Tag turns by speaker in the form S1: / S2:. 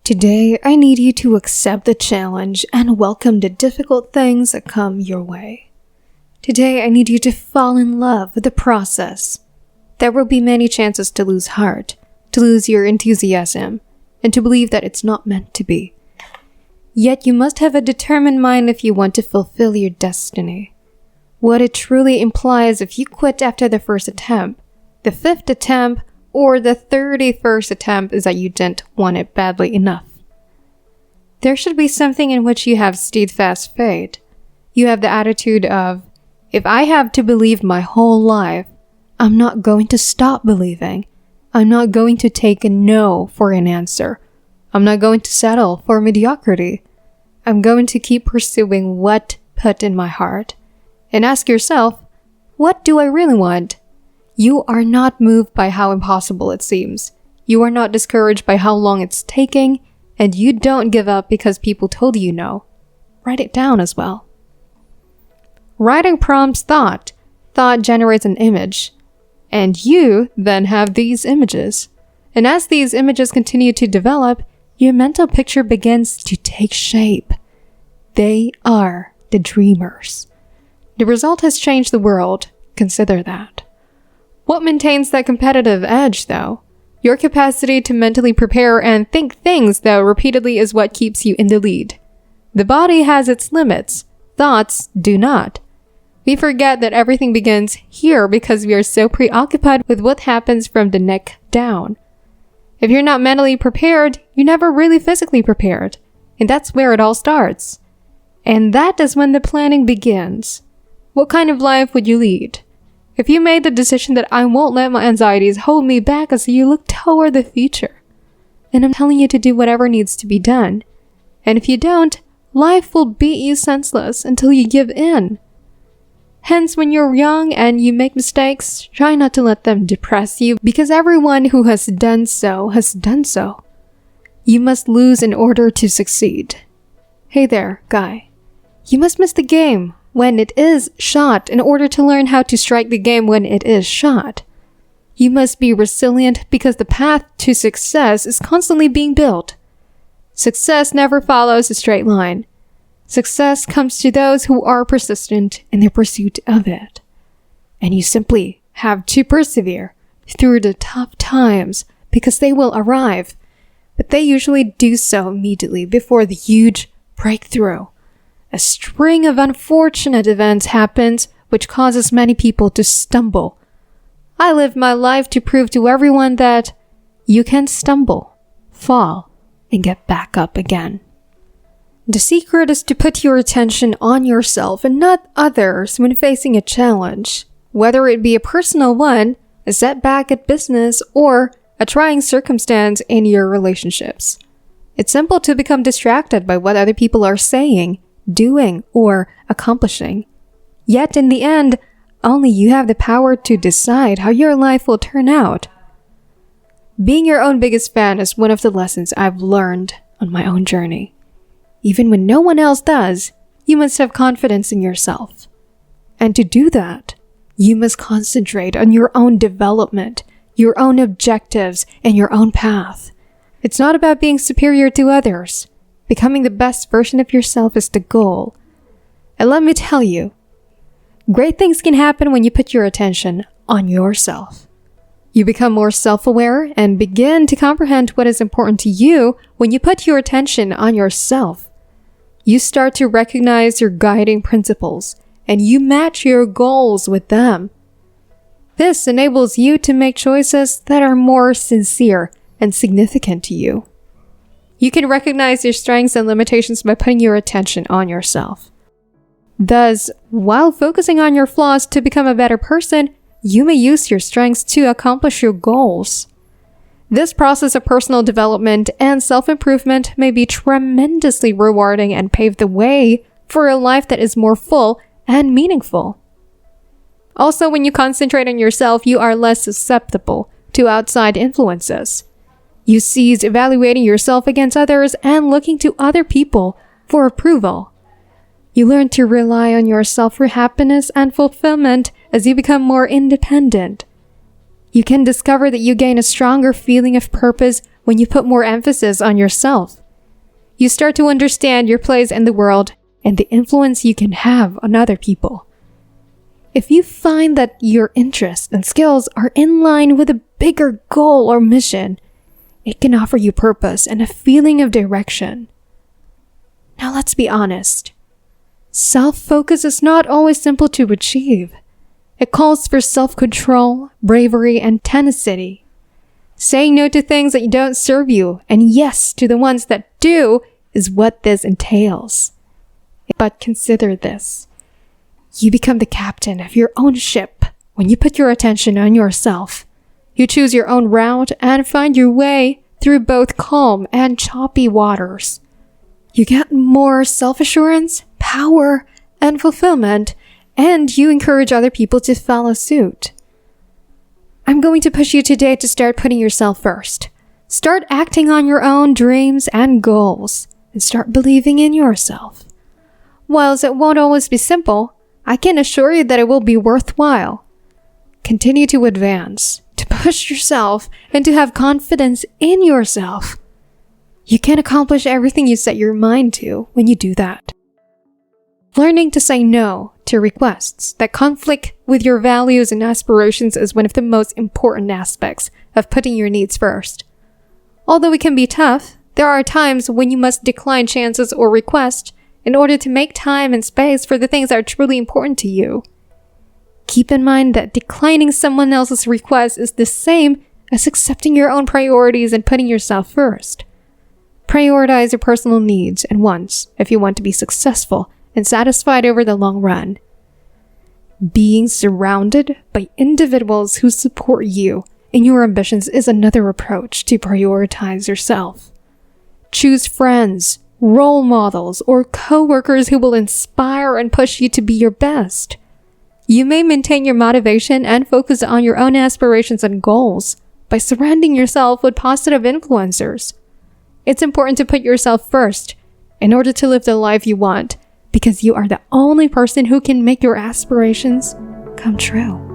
S1: Today, I need you to accept the challenge and welcome the difficult things that come your way. Today, I need you to fall in love with the process. There will be many chances to lose heart, to lose your enthusiasm, and to believe that it's not meant to be. Yet you must have a determined mind if you want to fulfill your destiny. What it truly implies if you quit after the first attempt, the fifth attempt, or the 31st attempt is that you didn't want it badly enough. There should be something in which you have steadfast faith. You have the attitude of, if I have to believe my whole life, I'm not going to stop believing. I'm not going to take a no for an answer. I'm not going to settle for mediocrity. I'm going to keep pursuing what put in my heart. And ask yourself, what do I really want? You are not moved by how impossible it seems. You are not discouraged by how long it's taking, and you don't give up because people told you no. Write it down as well. Writing prompts thought. Thought generates an image. And you then have these images. And as these images continue to develop, your mental picture begins to take shape. They are the dreamers. The result has changed the world. Consider that. What maintains that competitive edge, though? Your capacity to mentally prepare and think things, though, repeatedly is what keeps you in the lead. The body has its limits. Thoughts do not. We forget that everything begins here because we are so preoccupied with what happens from the neck down. If you're not mentally prepared, you're never really physically prepared. And that's where it all starts. And that is when the planning begins. What kind of life would you lead? If you made the decision that I won't let my anxieties hold me back as you look toward the future, and I'm telling you to do whatever needs to be done, and if you don't, life will beat you senseless until you give in. Hence, when you're young and you make mistakes, try not to let them depress you because everyone who has done so has done so. You must lose in order to succeed. Hey there, guy. You must miss the game when it is shot in order to learn how to strike the game when it is shot. You must be resilient because the path to success is constantly being built. Success never follows a straight line. Success comes to those who are persistent in their pursuit of it. And you simply have to persevere through the tough times because they will arrive, but they usually do so immediately before the huge breakthrough. A string of unfortunate events happens which causes many people to stumble. I live my life to prove to everyone that you can stumble, fall, and get back up again. The secret is to put your attention on yourself and not others when facing a challenge, whether it be a personal one, a setback at business, or a trying circumstance in your relationships. It's simple to become distracted by what other people are saying, doing, or accomplishing. Yet in the end, only you have the power to decide how your life will turn out. Being your own biggest fan is one of the lessons I've learned on my own journey. Even when no one else does, you must have confidence in yourself. And to do that, you must concentrate on your own development, your own objectives, and your own path. It's not about being superior to others. Becoming the best version of yourself is the goal. And let me tell you, great things can happen when you put your attention on yourself. You become more self-aware and begin to comprehend what is important to you when you put your attention on yourself. You start to recognize your guiding principles and you match your goals with them. This enables you to make choices that are more sincere and significant to you. You can recognize your strengths and limitations by putting your attention on yourself. Thus, while focusing on your flaws to become a better person, you may use your strengths to accomplish your goals. This process of personal development and self-improvement may be tremendously rewarding and pave the way for a life that is more full and meaningful. Also, when you concentrate on yourself, you are less susceptible to outside influences. You cease evaluating yourself against others and looking to other people for approval. You learn to rely on yourself for happiness and fulfillment as you become more independent. You can discover that you gain a stronger feeling of purpose when you put more emphasis on yourself. You start to understand your place in the world and the influence you can have on other people. If you find that your interests and skills are in line with a bigger goal or mission, it can offer you purpose and a feeling of direction. Now let's be honest. Self-focus is not always simple to achieve. It calls for self-control, bravery, and tenacity. Saying no to things that don't serve you and yes to the ones that do is what this entails. But consider this. You become the captain of your own ship when you put your attention on yourself. You choose your own route and find your way through both calm and choppy waters. You get more self-assurance, power, and fulfillment, and you encourage other people to follow suit. I'm going to push you today to start putting yourself first. Start acting on your own dreams and goals, and start believing in yourself. Whilst it won't always be simple, I can assure you that it will be worthwhile. Continue to advance, to push yourself, and to have confidence in yourself. You can accomplish everything you set your mind to when you do that. Learning to say no to requests that conflict with your values and aspirations is one of the most important aspects of putting your needs first. Although it can be tough, there are times when you must decline chances or requests in order to make time and space for the things that are truly important to you. Keep in mind that declining someone else's request is the same as accepting your own priorities and putting yourself first. Prioritize your personal needs and wants if you want to be successful and satisfied over the long run. Being surrounded by individuals who support you in your ambitions is another approach to prioritize yourself. Choose friends, role models, or co-workers who will inspire and push you to be your best. You may maintain your motivation and focus on your own aspirations and goals by surrounding yourself with positive influencers. It's important to put yourself first in order to live the life you want, because you are the only person who can make your aspirations come true.